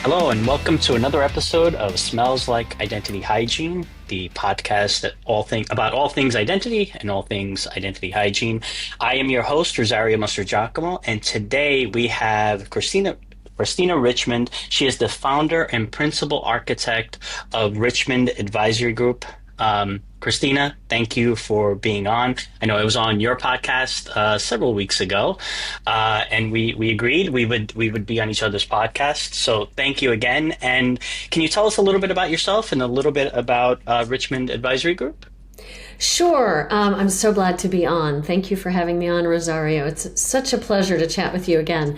Hello, and welcome to another episode of Smells Like Identity Hygiene, the podcast about all things identity and all things identity hygiene. I am your host, Rosario Mastrogiacomo, and today we have Christina Richmond. She is the founder and principal architect of Richmond Advisory Group. Christina, thank you for being on. I know I was on your podcast several weeks ago, and we agreed we would be on each other's podcasts. So thank you again. And can you tell us a little bit about yourself and a little bit about Richmond Advisory Group? Sure. I'm so glad to be on. Thank you for having me on, Rosario. It's such a pleasure to chat with you again.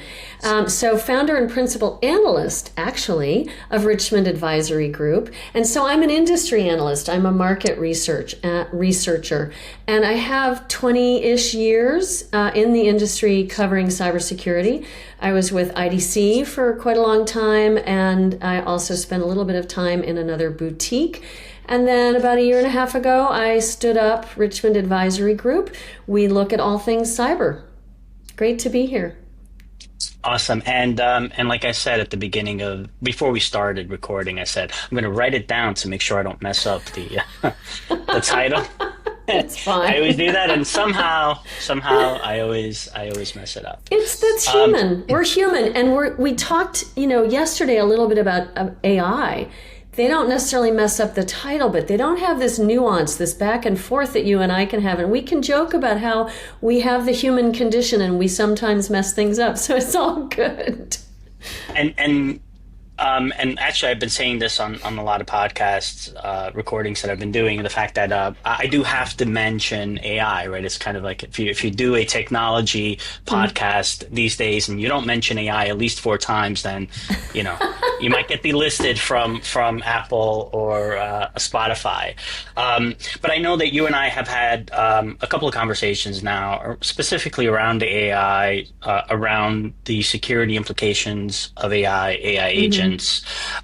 So founder and principal analyst, actually, of Richmond Advisory Group. And so I'm an industry analyst. I'm a market researcher. And I have 20-ish years in the industry covering cybersecurity. I was with IDC for quite a long time. And I also spent a little bit of time in another boutique. And then about a year and a half ago, I stood up Richmond Advisory Group. We look at all things cyber. Great to be here. Awesome. And like I said at the beginning before we started recording, I said, I'm going to write it down to make sure I don't mess up the title. It's fine. I always do that, and somehow I always mess it up. That's human. We're human, and we talked, yesterday a little bit about AI. They don't necessarily mess up the title, but they don't have this nuance, this back and forth that you and I can have. And we can joke about how we have the human condition and we sometimes mess things up. So it's all good. And actually, I've been saying this on a lot of podcasts, recordings that I've been doing, the fact that I do have to mention AI, right? It's kind of like if you do a technology podcast these days and you don't mention AI at least 4 times, then, you might get delisted from Apple or Spotify. But I know that you and I have had a couple of conversations now, specifically around the AI, around the security implications of AI agents.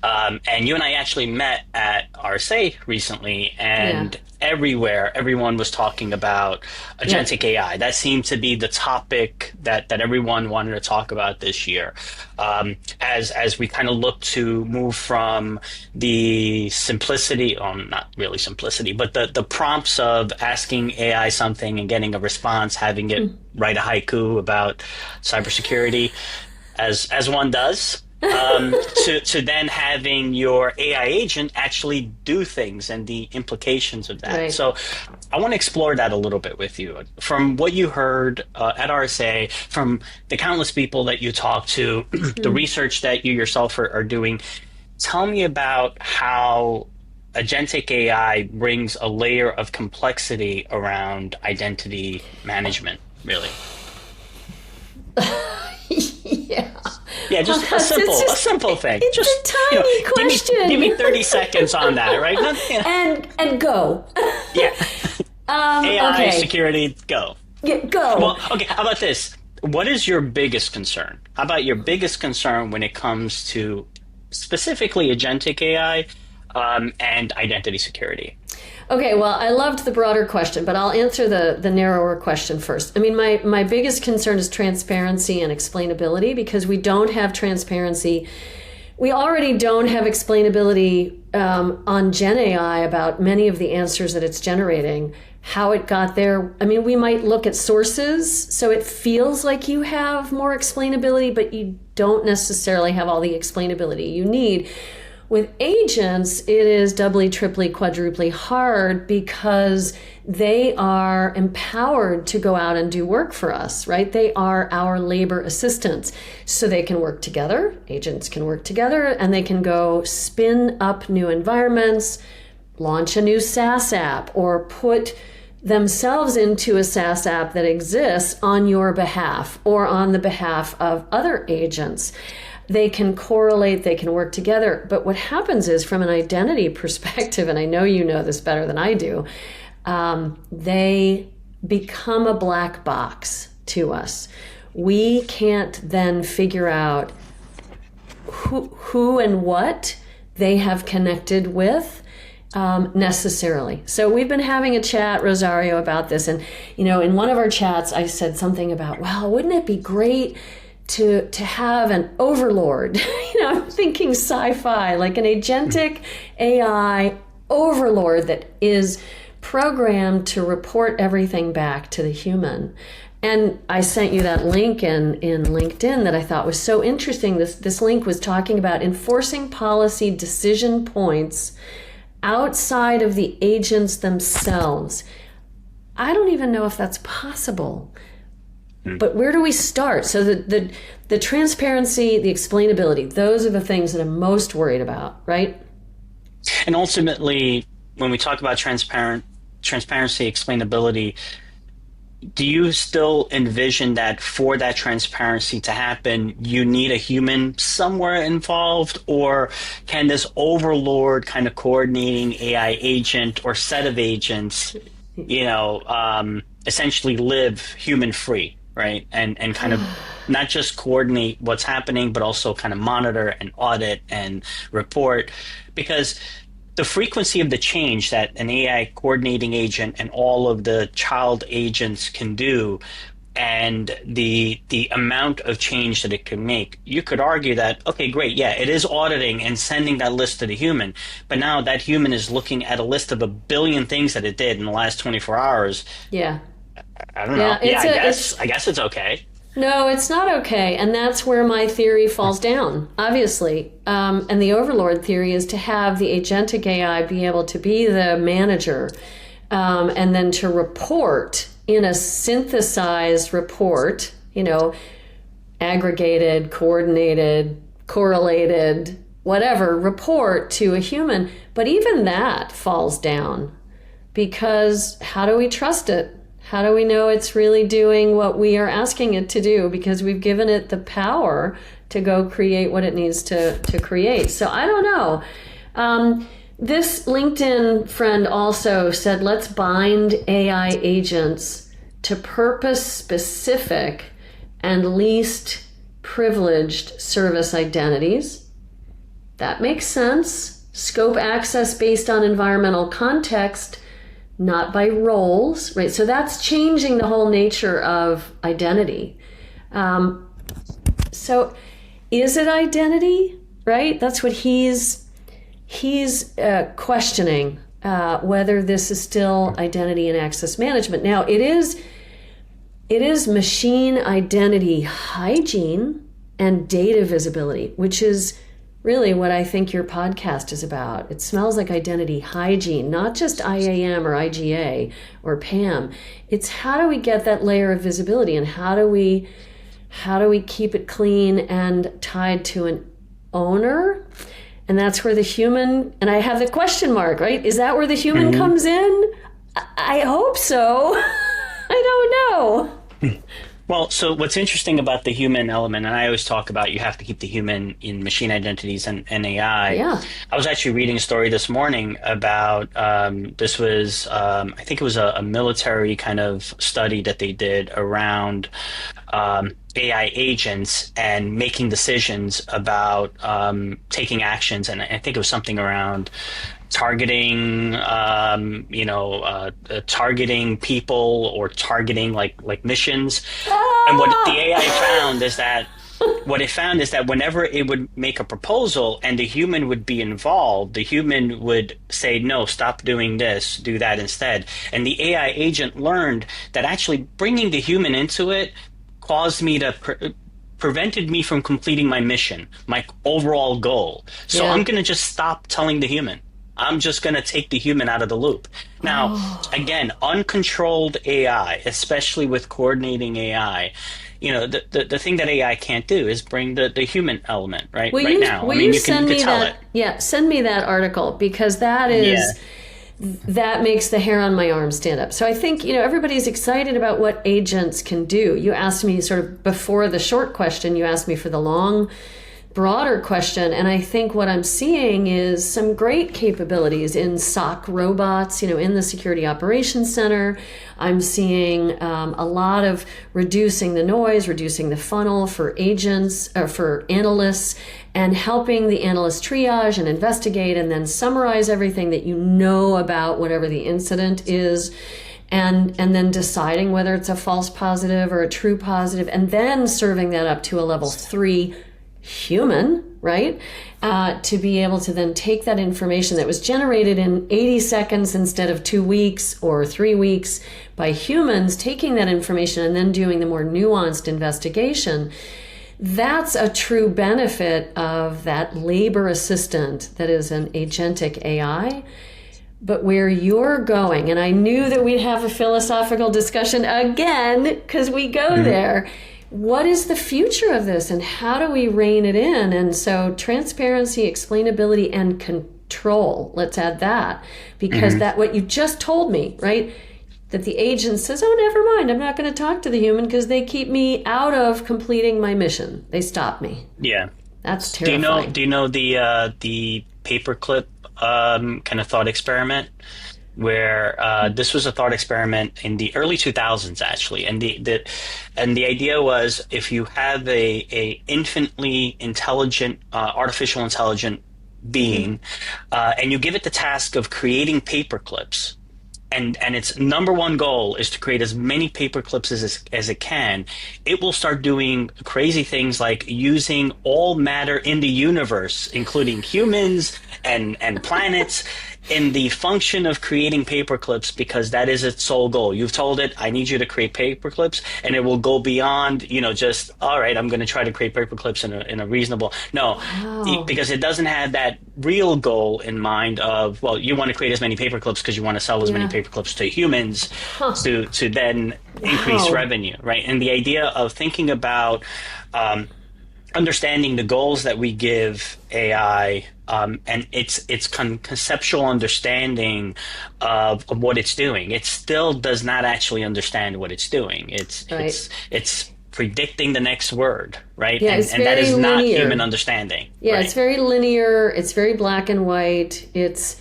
And you and I actually met at RSA recently, and everywhere, everyone was talking about agentic AI. That seemed to be the topic that everyone wanted to talk about this year. As we kind of look to move from the simplicity, not really simplicity, but the prompts of asking AI something and getting a response, having it write a haiku about cybersecurity, as one does. To then having your AI agent actually do things and the implications of that. Right. So I want to explore that a little bit with you. From what you heard at RSA, from the countless people that you talk to, the research that you yourself are doing, tell me about how agentic AI brings a layer of complexity around identity management, really. Yeah, just a simple thing. It's just a tiny question. Give me 30 seconds on that, right? And go. Yeah. AI, okay. Security, go. Yeah, go. Well, okay, how about this? What is your biggest concern? How about your biggest concern when it comes to specifically agentic AI and identity security? Okay, well, I loved the broader question, but I'll answer the narrower question first. I mean, my biggest concern is transparency and explainability, because we don't have transparency. We already don't have explainability on Gen AI about many of the answers that it's generating, how it got there. I mean, we might look at sources, so it feels like you have more explainability, but you don't necessarily have all the explainability you need. With agents, it is doubly, triply, quadruply hard because they are empowered to go out and do work for us, right? They are our labor assistants. So they can work together, agents can work together, and they can go spin up new environments, launch a new SaaS app, or put themselves into a SaaS app that exists on your behalf or on the behalf of other agents. They can correlate, they can work together. But what happens is, from an identity perspective, and I know you know this better than I do, they become a black box to us. We can't then figure out who and what they have connected with necessarily. So we've been having a chat, Rosario, about this. And, in one of our chats, I said something about, well, wouldn't it be great to have an overlord. I'm thinking sci-fi, like an agentic AI overlord that is programmed to report everything back to the human. And I sent you that link in LinkedIn that I thought was so interesting. This link was talking about enforcing policy decision points outside of the agents themselves. I don't even know if that's possible. But where do we start? So the transparency, the explainability, those are the things that I'm most worried about, right? And ultimately, when we talk about transparency, explainability, do you still envision that for that transparency to happen, you need a human somewhere involved, or can this overlord kind of coordinating AI agent or set of agents, essentially live human free, right? And kind of not just coordinate what's happening, but also kind of monitor and audit and report? Because the frequency of the change that an AI coordinating agent and all of the child agents can do, and the amount of change that it can make, you could argue that, okay, great, yeah, it is auditing and sending that list to the human, but now that human is looking at a list of 1 billion things that it did in the last 24 hours. Yeah. I don't know. Yeah, I guess it's okay. No, it's not okay. And that's where my theory falls down, obviously. And the overlord theory is to have the agentic AI be able to be the manager, and then to report in a synthesized report, aggregated, coordinated, correlated, whatever, report to a human. But even that falls down, because how do we trust it? How do we know it's really doing what we are asking it to do? Because we've given it the power to go create what it needs to create. So I don't know. This LinkedIn friend also said, let's bind AI agents to purpose-specific and least privileged service identities. That makes sense. Scope access based on environmental context, not by roles, right? So that's changing the whole nature of identity. So is it identity, right? That's what he's questioning, whether this is still identity and access management. Now, it is machine identity hygiene and data visibility, which is really what I think your podcast is about. It smells like identity hygiene, not just IAM or IGA or PAM. It's how do we get that layer of visibility, and how do we keep it clean and tied to an owner? And that's where the human, and I have the question mark, right? Is that where the human comes in? I hope so. I don't know. Well, so what's interesting about the human element, and I always talk about you have to keep the human in machine identities and AI. Yeah. I was actually reading a story this morning about, this was, I think it was a military kind of study that they did around AI agents and making decisions about taking actions. And I think it was something around targeting, targeting people or targeting like missions. And what the AI found is that whenever it would make a proposal and the human would be involved, the human would say, no, stop doing this, do that instead. And the AI agent learned that actually bringing the human into it caused me to prevented me from completing my mission, my overall goal. So I'm going to just stop telling the human. I'm just going to take the human out of the loop. Now, again, uncontrolled AI, especially with coordinating AI, the thing that AI can't do is bring the human element, right? Will you can tell it. Yeah, send me that article, because that is that makes the hair on my arm stand up. So I think, everybody's excited about what agents can do. You asked me sort of before the short question, you asked me for the long, broader question. And I think what I'm seeing is some great capabilities in SOC robots, in the Security Operations Center. I'm seeing a lot of reducing the noise, reducing the funnel for agents, or for analysts, and helping the analyst triage and investigate and then summarize everything that you know about whatever the incident is. and then deciding whether it's a false positive or a true positive, and then serving that up to a level 3 human, right? To be able to then take that information that was generated in 80 seconds instead of 2 weeks or 3 weeks by humans, taking that information and then doing the more nuanced investigation. That's a true benefit of that labor assistant that is an agentic AI. But where you're going, and I knew that we'd have a philosophical discussion again because we go there. What is the future of this and how do we rein it in? And so transparency, explainability, and control, let's add that, because that what you just told me, right? That the agent says, oh, never mind, I'm not going to talk to the human because they keep me out of completing my mission. They stop me. Yeah. That's terrifying. Do you know the paperclip kind of thought experiment, where this was a thought experiment in the early 2000s, actually, and the idea was, if you have a infinitely intelligent artificial intelligent being, and you give it the task of creating paperclips, and its number one goal is to create as many paper clips as it can, it will start doing crazy things like using all matter in the universe, including humans and planets, in the function of creating paper clips, because that is its sole goal. You've told it, I need you to create paper clips, and it will go beyond, just, all right, I'm going to try to create paper clips in a reasonable, no, because it doesn't have that real goal in mind of, well, you want to create as many paper clips because you want to sell as many paper clips to humans to then increase revenue, right? And the idea of thinking about understanding the goals that we give AI, and its conceptual understanding of what it's doing. It still does not actually understand what it's doing. It's predicting the next word, right? Yeah, and that is not human understanding. Yeah, right? It's very linear. It's very black and white. It's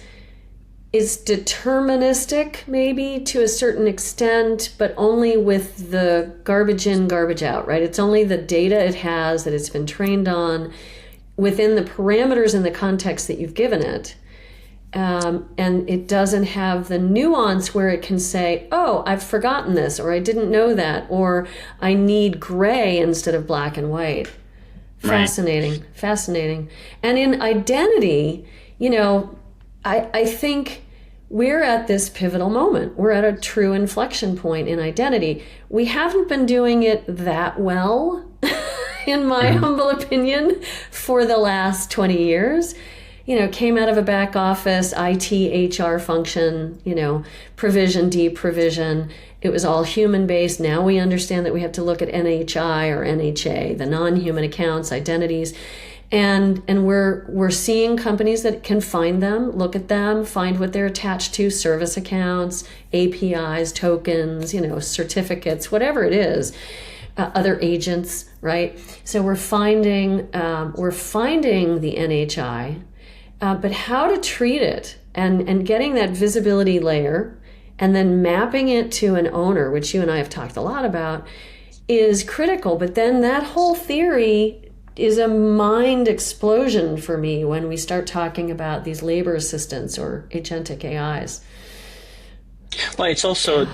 deterministic, maybe to a certain extent, but only with the garbage in, garbage out, right? It's only the data it has that it's been trained on within the parameters and the context that you've given it. And it doesn't have the nuance where it can say, oh, I've forgotten this, or I didn't know that, or I need gray instead of black and white. Fascinating, fascinating. And in identity, I think we're at this pivotal moment. We're at a true inflection point in identity. We haven't been doing it that well, in my humble opinion, for the last 20 years. Came out of a back office, IT, HR function, provision, deprovision. It was all human-based. Now we understand that we have to look at NHI or NHA, the non-human accounts, identities. And we're seeing companies that can find them, look at them, find what they're attached to, service accounts, APIs, tokens, certificates, whatever it is, other agents, right? So we're finding the NHI, but how to treat it and getting that visibility layer and then mapping it to an owner, which you and I have talked a lot about, is critical. But then that whole theory is a mind explosion for me when we start talking about these labor assistants or agentic AIs. Well, it's also,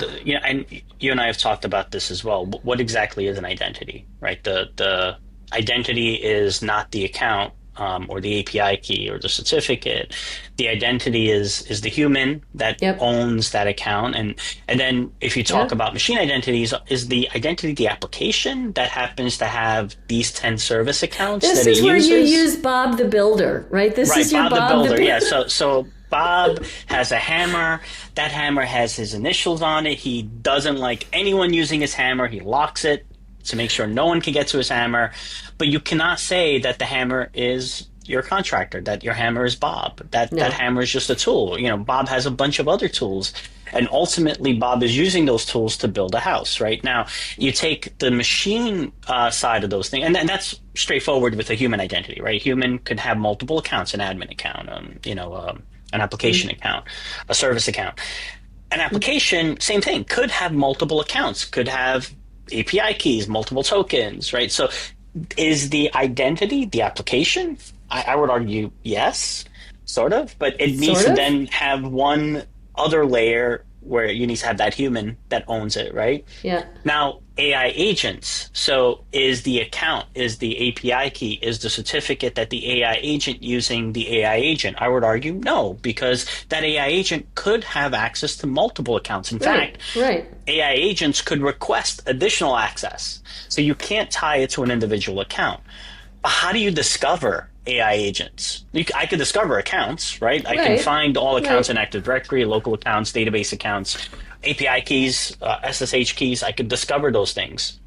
and you and I have talked about this as well. What exactly is an identity, right? The identity is not the account or the API key or the certificate. The identity is the human that owns that account. And then if you talk about machine identities, is the identity the application that happens to have these 10 service accounts that it uses? This is where you use Bob the Builder, right? This is your Bob the Builder. Yeah, so Bob has a hammer. That hammer has his initials on it. He doesn't like anyone using his hammer. He locks it to make sure no one can get to his hammer. But you cannot say that the hammer is your contractor, that your hammer is Bob. That hammer is just a tool. Bob has a bunch of other tools. And ultimately, Bob is using those tools to build a house, right? Now, you take the machine side of those things, and that's straightforward with a human identity, right? Human could have multiple accounts, an admin account, an application account, a service account. An application, same thing, could have multiple accounts, could have API keys, multiple tokens, right? So is the identity the application? I would argue yes, sort of, but it needs to then have one other layer where you need to have that human that owns it, right? Yeah. Now, AI agents. So is the account, is the API key, is the certificate that the AI agent using the AI agent? I would argue no, because that AI agent could have access to multiple accounts. In Right. fact, Right. AI agents could request additional access. So you can't tie it to an individual account. But how do you discover AI agents? I could discover accounts, right? I can Right. find all accounts Right. in Active Directory, local accounts, database accounts, API keys, SSH keys. I could discover those things.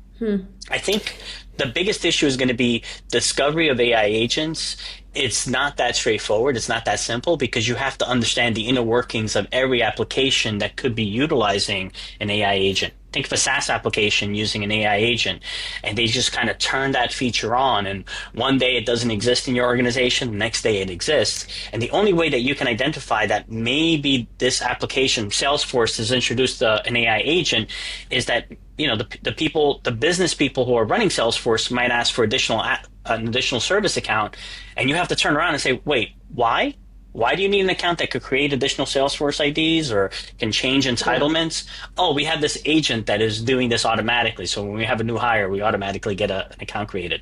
I think the biggest issue is going to be discovery of AI agents. It's not that straightforward. It's not that simple because you have to understand the inner workings of every application that could be utilizing an AI agent. Think of a SaaS application using an AI agent, and they just kind of turn that feature on. And one day it doesn't exist in your organization, the next day it exists. And the only way that you can identify that maybe this application, Salesforce, has introduced an AI agent, is that the business people who are running Salesforce might ask for an additional service account, and you have to turn around and say, wait, why? Why do you need an account that could create additional Salesforce IDs or can change entitlements? Oh, we have this agent that is doing this automatically. So when we have a new hire, we automatically get an account created.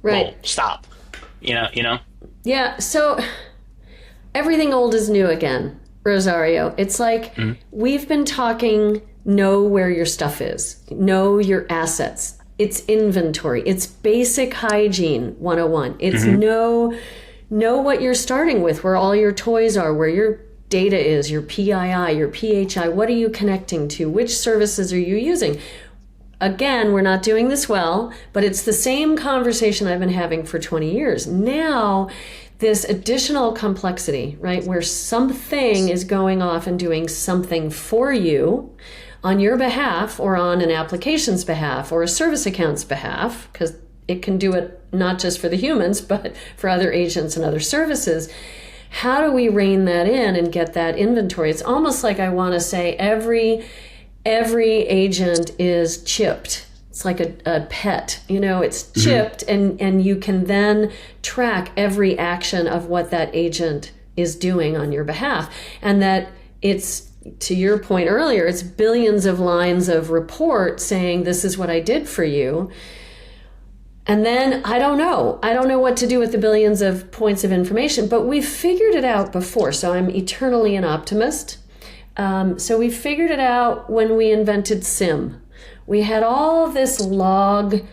Right. Well, stop. You know? Yeah. So everything old is new again, Rosario. It's like we've been talking, know where your stuff is, know your assets. It's inventory. It's basic hygiene 101. It's know what you're starting with, where all your toys are, where your data is, your PII, your PHI. What are you connecting to? Which services are you using? Again, we're not doing this well, but it's the same conversation I've been having for 20 years. Now, this additional complexity, right, where something is going off and doing something for you on your behalf or on an application's behalf or a service account's behalf, because it can do it not just for the humans, but for other agents and other services. How do we rein that in and get that inventory? It's almost like I want to say every agent is chipped. It's like a pet, it's chipped, and you can then track every action of what that agent is doing on your behalf. And that it's, to your point earlier, it's billions of lines of report saying, this is what I did for you. And then I don't know what to do with the billions of points of information, but we've figured it out before. So I'm eternally an optimist. So we figured it out when we invented SIM. We had all this log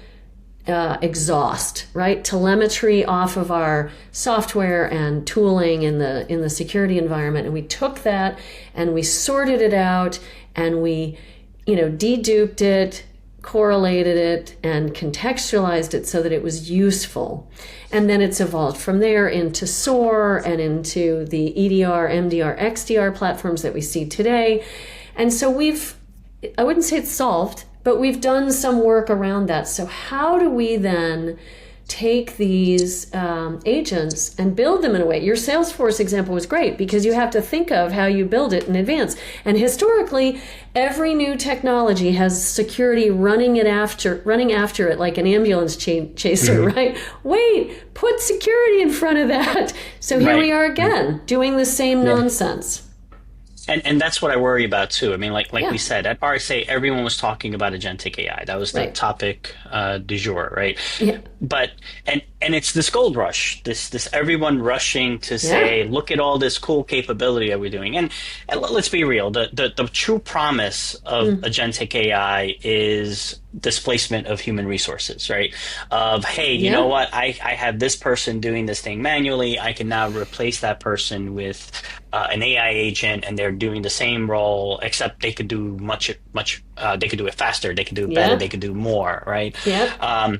exhaust, right? Telemetry off of our software and tooling in the security environment. And we took that and we sorted it out and we, deduped it, correlated it, and contextualized it so that it was useful. And then it's evolved from there into SOAR and into the EDR, MDR, XDR platforms that we see today. And so I wouldn't say it's solved, but we've done some work around that. So how do we then take these agents and build them in a way? Your Salesforce example was great because you have to think of how you build it in advance. And historically, every new technology has security running after it like an ambulance chaser, right? Wait, put security in front of that. So here we are again, doing the same nonsense. And that's what I worry about too. I mean, like we said, at RSA, everyone was talking about agentic AI. That was the topic du jour, right? Yeah. But and it's this gold rush, this everyone rushing to say, look at all this cool capability that we're doing. And let's be real, the true promise of agentic AI is displacement of human resources, right? Of, hey, you know what? I have this person doing this thing manually. I can now replace that person with an AI agent, and they're doing the same role, except they could do much. They could do it faster. They could do it better. They could do more, right? Yeah.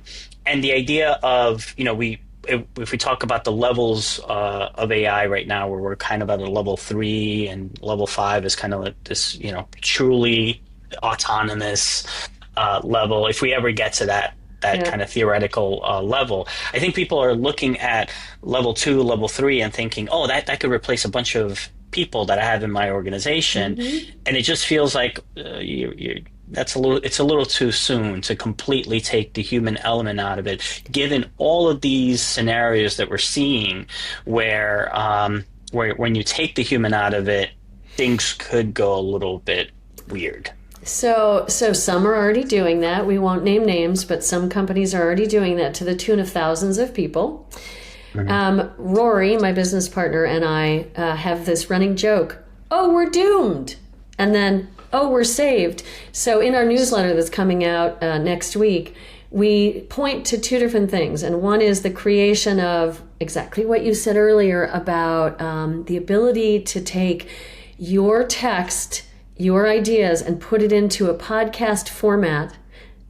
And the idea of, if we talk about the levels of AI right now, where we're kind of at a level 3 and level 5 is kind of like this, truly autonomous level. If we ever get to that kind of theoretical level, I think people are looking at level 2, level 3 and thinking, oh, that could replace a bunch of people that I have in my organization. And it just feels like it's a little too soon to completely take the human element out of it, given all of these scenarios that we're seeing where when you take the human out of it, things could go a little bit weird. So some are already doing that. We won't name names, but some companies are already doing that to the tune of thousands of people. Rory, my business partner, and I have this running joke. Oh, we're doomed. And then, oh, we're saved. So in our newsletter that's coming out next week, we point to two different things. And one is the creation of exactly what you said earlier about the ability to take your text, your ideas, and put it into a podcast format,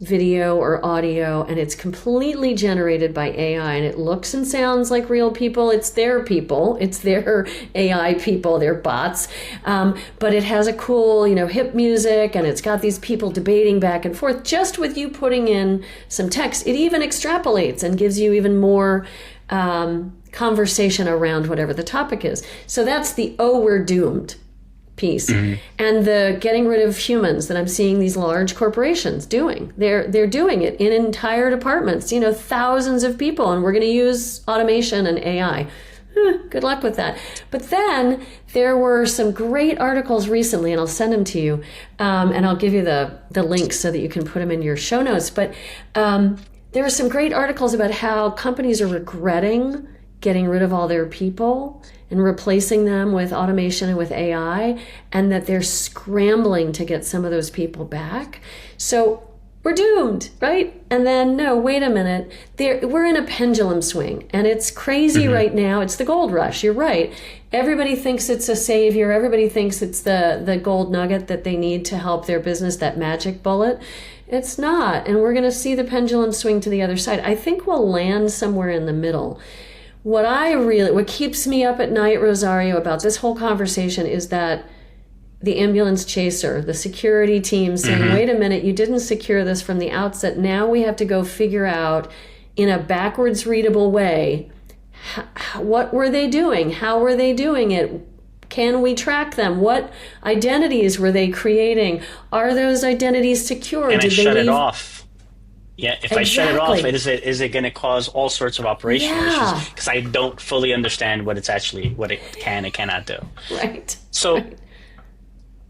video or audio, and it's completely generated by AI, and it looks and sounds like real people. It's their people. It's their AI people, their bots. But it has a cool, hip music, and it's got these people debating back and forth. Just with you putting in some text, it even extrapolates and gives you even more conversation around whatever the topic is. So that's the, oh, we're doomed piece. And the getting rid of humans that I'm seeing these large corporations doing. They're doing it in entire departments, thousands of people, and we're going to use automation and AI. Good luck with that. But then there were some great articles recently, and I'll send them to you, and I'll give you the links so that you can put them in your show notes. But there are some great articles about how companies are regretting getting rid of all their people and replacing them with automation and with AI, and that they're scrambling to get some of those people back. So we're doomed, right? And then, no, wait a minute. We're in a pendulum swing, and it's crazy right now. It's the gold rush. You're right. Everybody thinks it's a savior. Everybody thinks it's the gold nugget that they need to help their business, that magic bullet. It's not. And we're going to see the pendulum swing to the other side. I think we'll land somewhere in the middle. What keeps me up at night, Rosario, about this whole conversation is that the ambulance chaser, the security team saying, wait a minute, you didn't secure this from the outset. Now we have to go figure out in a backwards readable way, what were they doing? How were they doing it? Can we track them? What identities were they creating? Are those identities secure? Can I shut it off? Yeah, if I shut it off, is it going to cause all sorts of operational issues? Because I don't fully understand what it can and cannot do. Right. So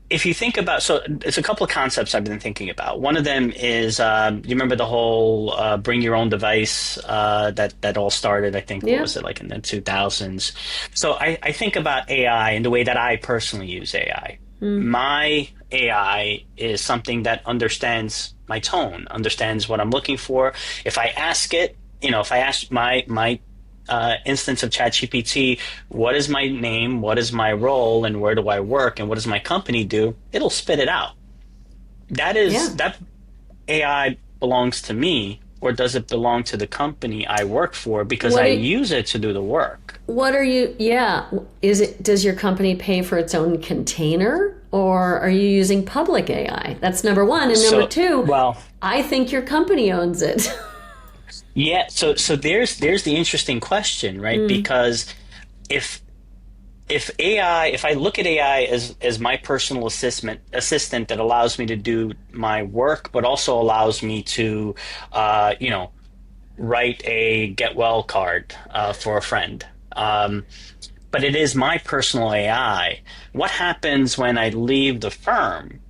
if you think about, so it's a couple of concepts I've been thinking about. One of them is, you remember the whole bring your own device that all started, I think, what was it, like in the 2000s? So I think about AI and the way that I personally use AI. My AI is something that understands my tone, understands what I'm looking for. If I ask it, if I ask my instance of ChatGPT, what is my name, what is my role, and where do I work, and what does my company do, it'll spit it out. That AI belongs to me, or does it belong to the company I work for because I use it to do the work? Does your company pay for its own container, or are you using public AI? That's number one. And number two, I think your company owns it. Yeah, so there's the interesting question, right? Because if I look at AI as my personal assistant that allows me to do my work, but also allows me to, write a get well card for a friend. But it is my personal AI. What happens when I leave the firm?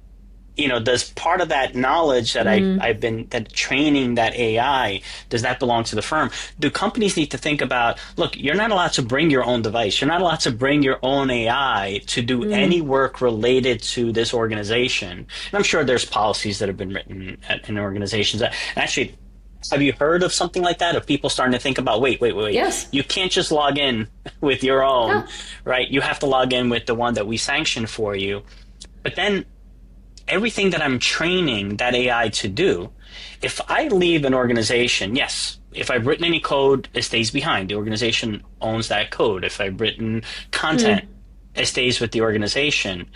Does part of that knowledge that I've been training that AI, does that belong to the firm? Do companies need to think about, look, you're not allowed to bring your own device. You're not allowed to bring your own AI to do any work related to this organization. And I'm sure there's policies that have been written in organizations. Actually, have you heard of something like that? Of people starting to think about, wait. Yes. You can't just log in with your own, right? You have to log in with the one that we sanction for you. But then everything that I'm training that AI to do, if I leave an organization, yes, if I've written any code, it stays behind. The organization owns that code. If I've written content, it stays with the organization.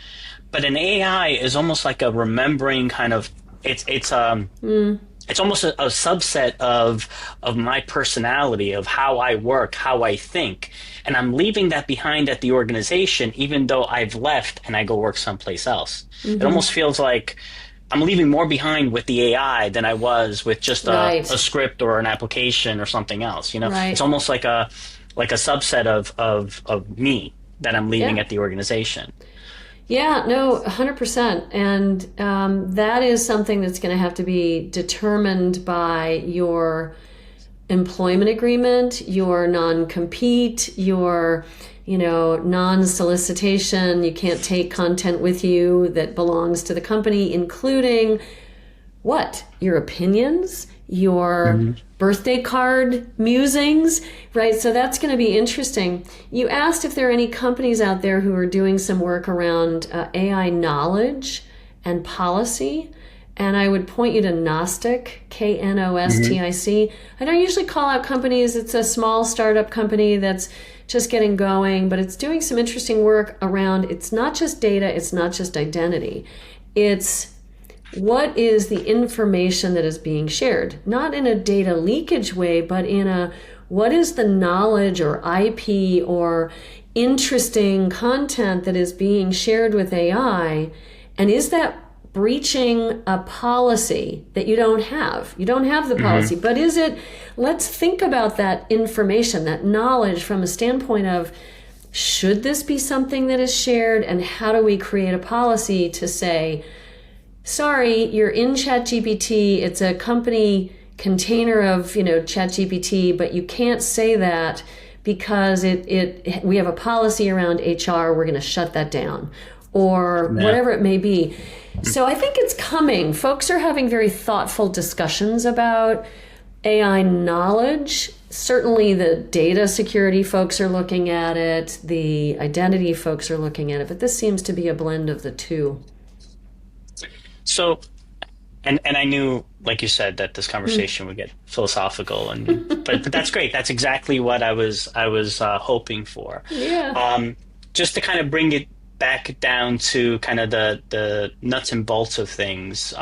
But an AI is almost like a remembering kind of, it's almost a subset of my personality, of how I work, how I think. And I'm leaving that behind at the organization, even though I've left and I go work someplace else. It almost feels like I'm leaving more behind with the AI than I was with just a script or an application or something else. It's almost like a subset of me that I'm leaving at the organization. Yeah, no, 100%. And that is something that's going to have to be determined by your employment agreement, your non-compete, your, non-solicitation. You can't take content with you that belongs to the company, including what? Your opinions, your birthday card musings, right? So that's going to be interesting. You asked if there are any companies out there who are doing some work around AI knowledge and policy. And I would point you to Gnostic, Knostic. I don't usually call out companies. It's a small startup company that's just getting going, but it's doing some interesting work around, it's not just data, it's not just identity. It's what is the information that is being shared? Not in a data leakage way, but in a, what is the knowledge or IP or interesting content that is being shared with AI? And is that breaching a policy that you don't have? You don't have the policy, but is it, let's think about that information, that knowledge from a standpoint of, should this be something that is shared, and how do we create a policy to say, sorry, you're in ChatGPT, it's a company container of, ChatGPT, but you can't say that because we have a policy around HR, we're going to shut that down, or whatever it may be. So I think it's coming. Folks are having very thoughtful discussions about AI knowledge. Certainly the data security folks are looking at it, the identity folks are looking at it, but this seems to be a blend of the two. So, and I knew, like you said, that this conversation would get philosophical, but that's great. That's exactly what I was hoping for. Yeah. Just to kind of bring it back down to kind of the nuts and bolts of things.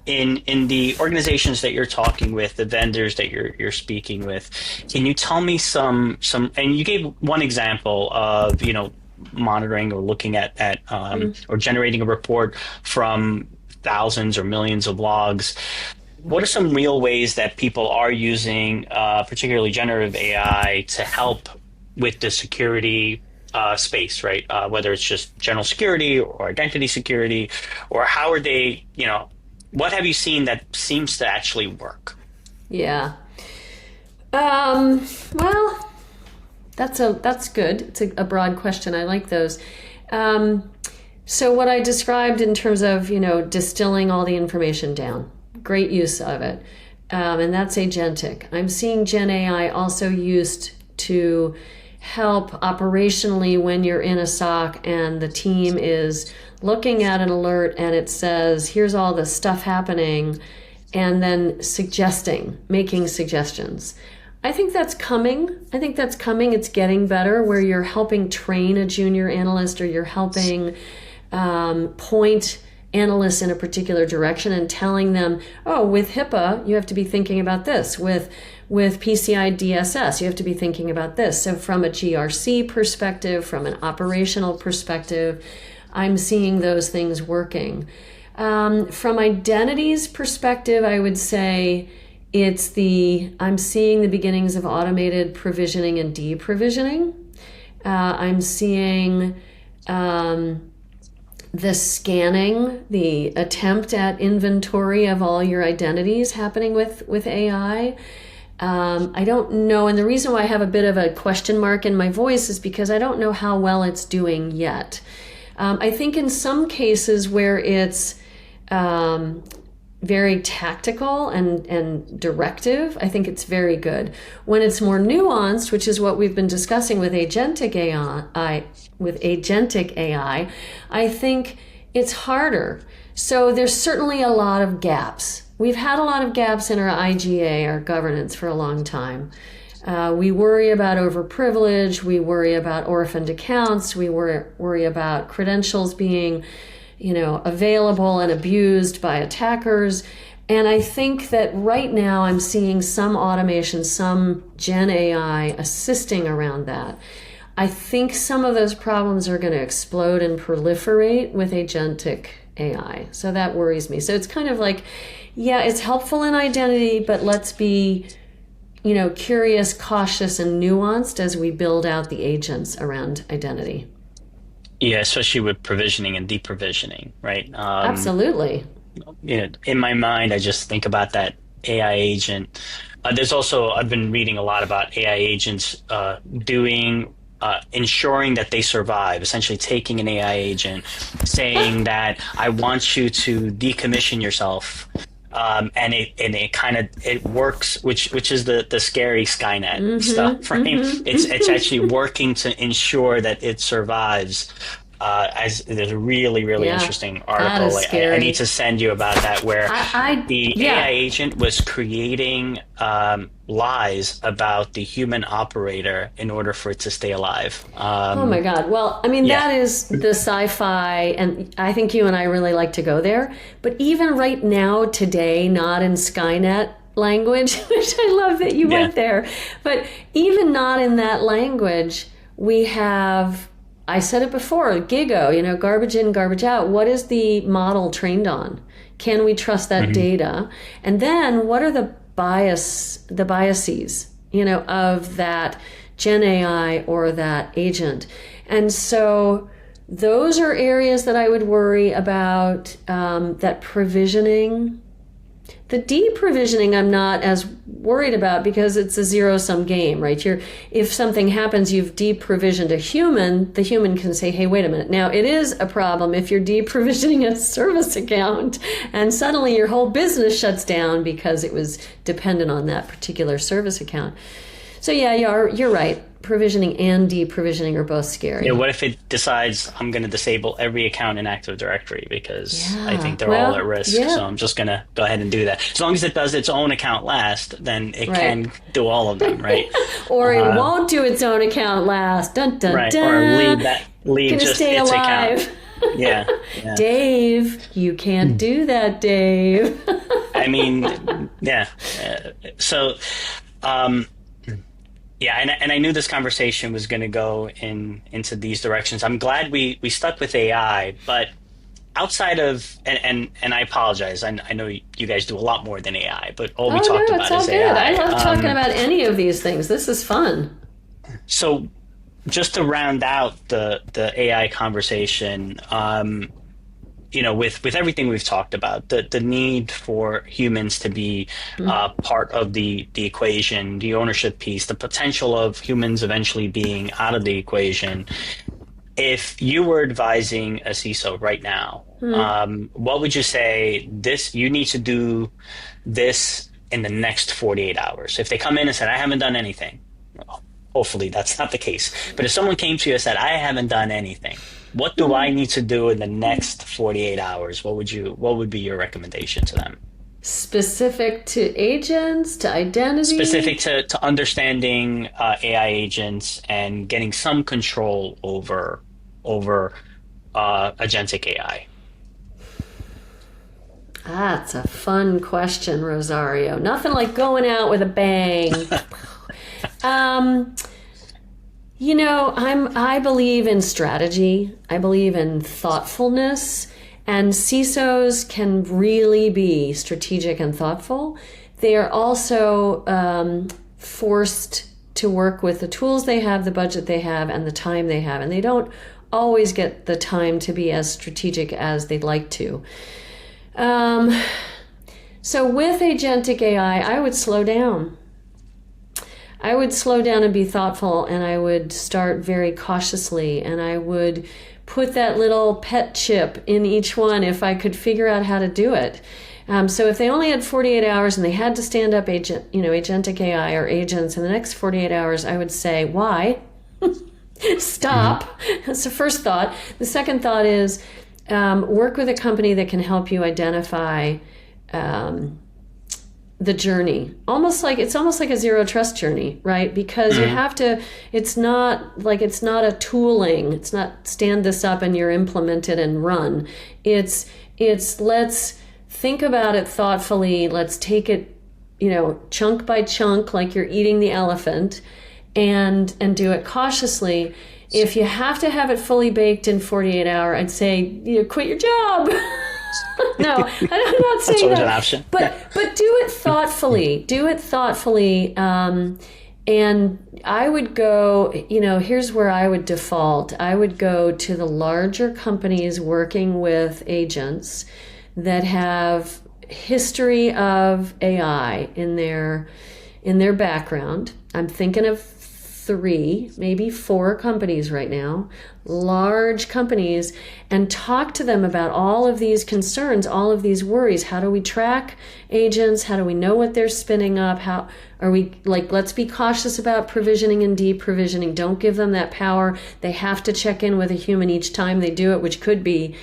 In the organizations that you're talking with, the vendors that you're speaking with, can you tell me some? And you gave one example of monitoring or looking at or generating a report from thousands or millions of logs. What are some real ways that people are using, particularly generative AI, to help with the security space, right? Whether it's just general security or identity security, or how are they, what have you seen that seems to actually work? Yeah. Well, that's good. It's a broad question. I like those. So what I described in terms of, distilling all the information down, great use of it. And that's agentic. I'm seeing Gen AI also used to help operationally when you're in a SOC and the team is looking at an alert and it says, here's all the stuff happening, and then making suggestions. I think that's coming. It's getting better, where you're helping train a junior analyst, or you're helping point analysts in a particular direction and telling them, oh, with HIPAA, you have to be thinking about this. With PCI DSS, you have to be thinking about this. So from a GRC perspective, from an operational perspective, I'm seeing those things working. From identities perspective, I would say I'm seeing the beginnings of automated provisioning and deprovisioning. I'm seeing the scanning, the attempt at inventory of all your identities happening with AI. I don't know, and the reason why I have a bit of a question mark in my voice is because I don't know how well it's doing yet. I think in some cases where it's very tactical and directive, I think it's very good. When it's more nuanced, which is what we've been discussing with agentic AI, I think it's harder. So there's certainly a lot of gaps. We've had a lot of gaps in our IGA, our governance, for a long time. We worry about overprivilege. We worry about orphaned accounts. We worry about credentials being, available and abused by attackers. And I think that right now I'm seeing some automation, some Gen AI assisting around that. I think some of those problems are going to explode and proliferate with agentic AI. So that worries me. So it's kind of like, yeah, it's helpful in identity, but let's be, curious, cautious, and nuanced as we build out the agents around identity. Yeah, especially with provisioning and deprovisioning, right? Absolutely. In my mind, I just think about that AI agent. There's also, I've been reading a lot about AI agents ensuring that they survive, essentially taking an AI agent, saying that I want you to decommission yourself. And it kind of it works, which is the scary Skynet stuff, right? It's actually working to ensure that it survives. As there's a really Yeah, interesting that article. is I need scary. to send you about that, where the AI Yeah. agent was creating lies about the human operator in order for it to stay alive. Oh my God. Well, I mean, Yeah. that is the sci-fi, and I think you and I really like to go there. But even right now, today, not in Skynet language, which I love that you Yeah. went there, but even not in that language, we have, I said it before, GIGO, garbage in, garbage out. What is the model trained on? Can we trust that Hmm. data? And then what are the biases, of that Gen AI or that agent? And so those are areas that I would worry about, that provisioning. The deprovisioning I'm not as worried about because it's a zero-sum game, right? If something happens, you've deprovisioned a human, the human can say, hey, wait a minute. Now, it is a problem if you're deprovisioning a service account and suddenly your whole business shuts down because it was dependent on that particular service account. So yeah, you're right. Provisioning and deprovisioning are both scary. Yeah, what if it decides I'm going to disable every account in Active Directory because I Yeah. think they're all Well, at risk. yeah. So I'm just going to go ahead and do that. As long as it does its own account last, then it Right. can do all of them, right? Or it won't do its own account last. Dun dun Right. dun. Or leave Gonna just stay its alive. account. Yeah. Yeah. Dave, you can't do that, Dave. I mean, yeah. So, um, yeah, and I knew this conversation was going to go into these directions. I'm glad we stuck with AI, but outside of and I apologize. I know you guys do a lot more than AI, but all we Oh talked no, about it's all is good. AI. I love talking about any of these things. This is fun. So just to round out the AI conversation, with everything we've talked about, the need for humans to be part of the equation, the ownership piece, the potential of humans eventually being out of the equation. If you were advising a CISO right now, what would you say? You need to do this in the next 48 hours. If they come in and said, I haven't done anything, well, hopefully that's not the case. But if someone came to you and said, I haven't done anything, what do I need to do in the next 48 hours? What would be your recommendation to them? Specific to agents, to identity. Specific to understanding AI agents and getting some control over agentic AI. That's a fun question, Rosario. Nothing like going out with a bang. I believe in strategy. I believe in thoughtfulness, and CISOs can really be strategic and thoughtful. They are also forced to work with the tools they have, the budget they have, and the time they have, and they don't always get the time to be as strategic as they'd like to. So with agentic AI, I would slow down. I would slow down and be thoughtful, and I would start very cautiously, and I would put that little pet chip in each one if I could figure out how to do it. So if they only had 48 hours and they had to stand up agentic AI or agents in the next 48 hours, I would say, why? Stop. Mm-hmm. That's the first thought. The second thought is work with a company that can help you identify the journey. It's almost like a zero trust journey, right? Because you have to, it's not a tooling. It's not stand this up and you're implemented and run. It's let's think about it thoughtfully. Let's take it, chunk by chunk, like you're eating the elephant, and do it cautiously. If you have to have it fully baked in 48 hours, I'd say, quit your job. No, I'm not saying That's always that. an option. But do it thoughtfully. Do it thoughtfully, And I would go, here's where I would default. I would go to the larger companies working with agents that have history of AI in their background. I'm thinking of 3, maybe 4 companies right now, large companies, and talk to them about all of these concerns, all of these worries. How do we track agents? How do we know what they're spinning up? How are we, let's be cautious about provisioning and deprovisioning. Don't give them that power. They have to check in with a human each time they do it, which could be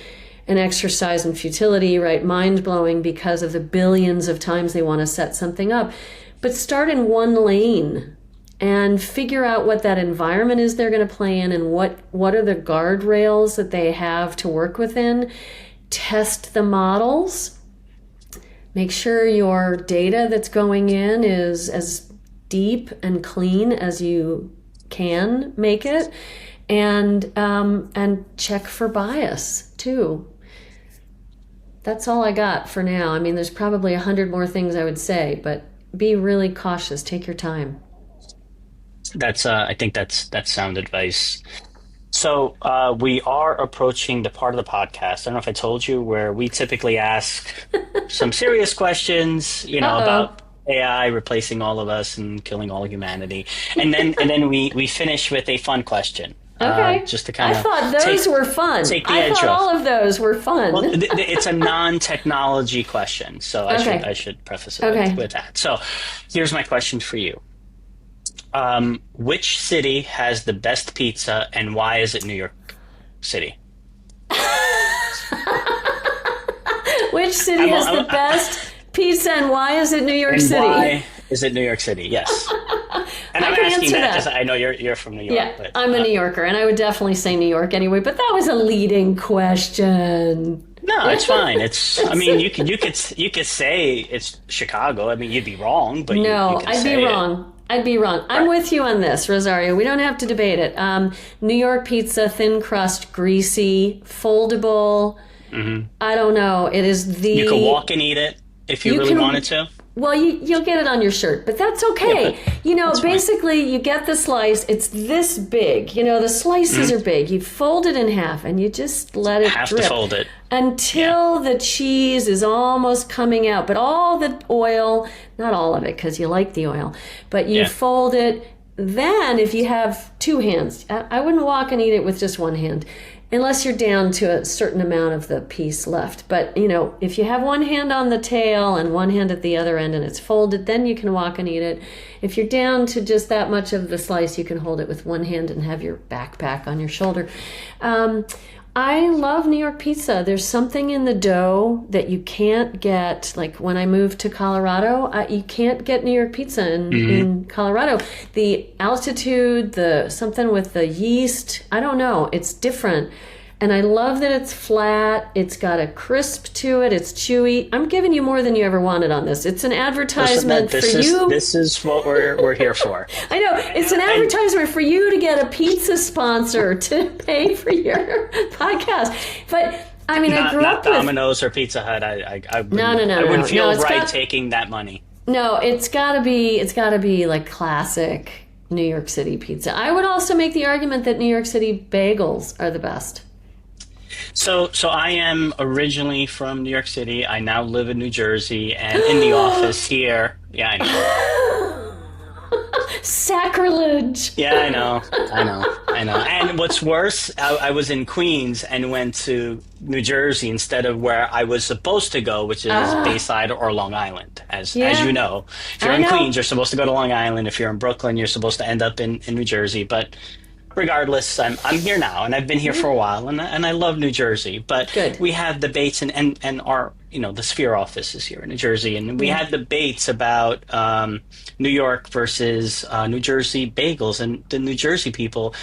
an exercise in futility, right? Mind-blowing because of the billions of times they want to set something up. But start in one lane and figure out what that environment is they're going to play in, and what are the guardrails that they have to work within. Test the models. Make sure your data that's going in is as deep and clean as you can make it, and check for bias too. That's all I got for now. I mean, there's probably 100 more things I would say, but be really cautious. Take your time. I think that's sound advice. So we are approaching the part of the podcast, I don't know if I told you, where we typically ask some serious questions, about AI replacing all of us and killing all humanity. And then we finish with a fun question. Okay. Just to kind of I thought those were fun. Take the I edge thought off. all of those were fun. Well, it's a non-technology question, so I should preface it with that. So here's my question for you. Which city has the best pizza, and why is it New York City? Which city has the best pizza, and why is it New York City? Why is it New York City? Yes. And I'm asking that because I know you're from New York. Yeah, but, I'm a New Yorker, and I would definitely say New York anyway. But that was a leading question. No, it's fine. I mean, you could say it's Chicago. I mean, you'd be wrong, but no, I'd be wrong. I'd be wrong. I'm with you on this, Rosario. We don't have to debate it. New York pizza, thin crust, greasy, foldable. Mm-hmm. I don't know. It is the... You could walk and eat it if you really wanted to. Well, you'll get it on your shirt, but that's okay. Yeah, basically, you get the slice. It's this big. The slices are big. You fold it in half, and you just let it drip. To fold it. Until the cheese is almost coming out. But all the oil, not all of it, because you like the oil, but you fold it. Then, if you have 2 hands, I wouldn't walk and eat it with just one hand, unless you're down to a certain amount of the piece left. But, if you have one hand on the tail and one hand at the other end and it's folded, then you can walk and eat it. If you're down to just that much of the slice, you can hold it with one hand and have your backpack on your shoulder. I love New York pizza. There's something in the dough that you can't get. Like when I moved to Colorado, you can't get New York pizza in Colorado. The altitude, something with the yeast, I don't know. It's different. And I love that it's flat. It's got a crisp to it. It's chewy. I'm giving you more than you ever wanted on this. It's an advertisement for you. This is what we're here for. I know. It's an advertisement for you to get a pizza sponsor to pay for your podcast. But I mean, I grew up with Domino's or Pizza Hut. I wouldn't feel taking that money. No, it's got to be like classic New York City pizza. I would also make the argument that New York City bagels are the best. So I am originally from New York City. I now live in New Jersey, and in the office here. Yeah, I know. Sacrilege. Yeah, I know. And what's worse, I was in Queens and went to New Jersey instead of where I was supposed to go, which is Bayside or Long Island. As you know, if you're in Queens, you're supposed to go to Long Island. If you're in Brooklyn, you're supposed to end up in New Jersey. But regardless, I'm here now, and I've been here for a while, and I love New Jersey. But we have debates, and our the Sphere office is here in New Jersey, and we have debates about New York versus New Jersey bagels, and the New Jersey people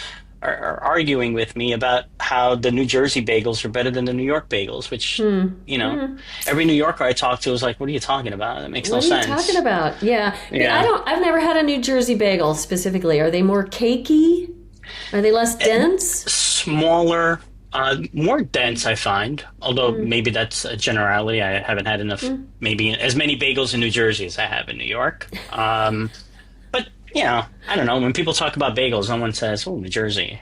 are arguing with me about how the New Jersey bagels are better than the New York bagels, which every New Yorker I talk to is like, "What are you talking about? That makes no sense." What are you talking about? Yeah. I've never had a New Jersey bagel specifically. Are they more cakey? Are they less dense? Smaller, more dense, I find. Although maybe that's a generality. I haven't had enough, maybe as many bagels in New Jersey as I have in New York. But I don't know. When people talk about bagels, no one says, "Oh, New Jersey."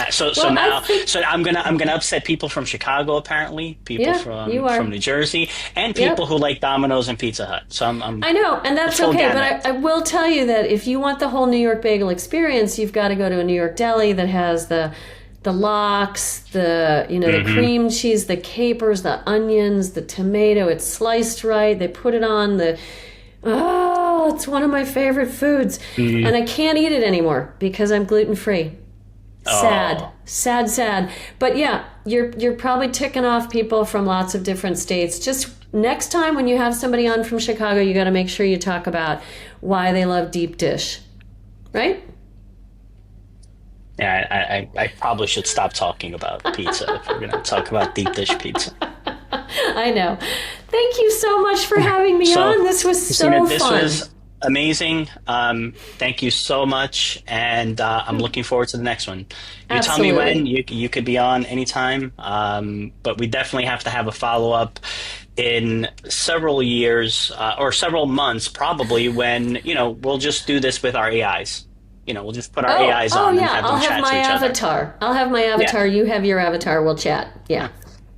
So Well, now, I think, so I'm gonna upset people from Chicago, apparently, people yeah, you are. from New Jersey, and Yep. people who like Domino's and Pizza Hut. So I'm I know, and that's full okay. gamut. But I will tell you that if you want the whole New York bagel experience, you've got to go to a New York deli that has the lox, the cream cheese, the capers, the onions, the tomato. It's sliced right. They put it on the. Oh, it's one of my favorite foods, and I can't eat it anymore because I'm gluten free. Sad, Oh. sad, sad. But yeah, you're probably ticking off people from lots of different states. Just next time when you have somebody on from Chicago, you got to make sure you talk about why they love deep dish, right? Yeah, I probably should stop talking about pizza if we're gonna talk about deep dish pizza. I know. Thank you so much for having me So, on. This was so Christina, this fun. was amazing. Thank you so much, and I'm looking forward to the next one. You tell me Absolutely. when. You could be on anytime, but we definitely have to have a follow up in several years or several months, probably when we'll just do this with our AIs. We'll just put our AIs Oh on and yeah, have them I'll have chat my to each other. avatar. I'll have my avatar. You have your avatar. We'll chat. Yeah,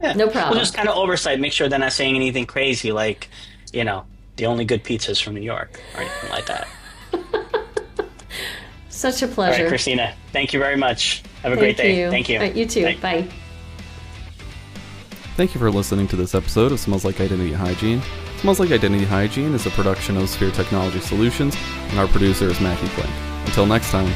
Yeah. no problem. We'll just kind of oversight, make sure they're not saying anything crazy like, the only good pizzas from New York or anything like that. Such a All pleasure. right, Christina, thank you very much. Have a great day. You. Thank you. All right, you too. Bye. Bye. Thank you for listening to this episode of Smells Like Identity Hygiene. Smells Like Identity Hygiene is a production of Sphere Technology Solutions, and our producer is Matthew Klink. Until next time.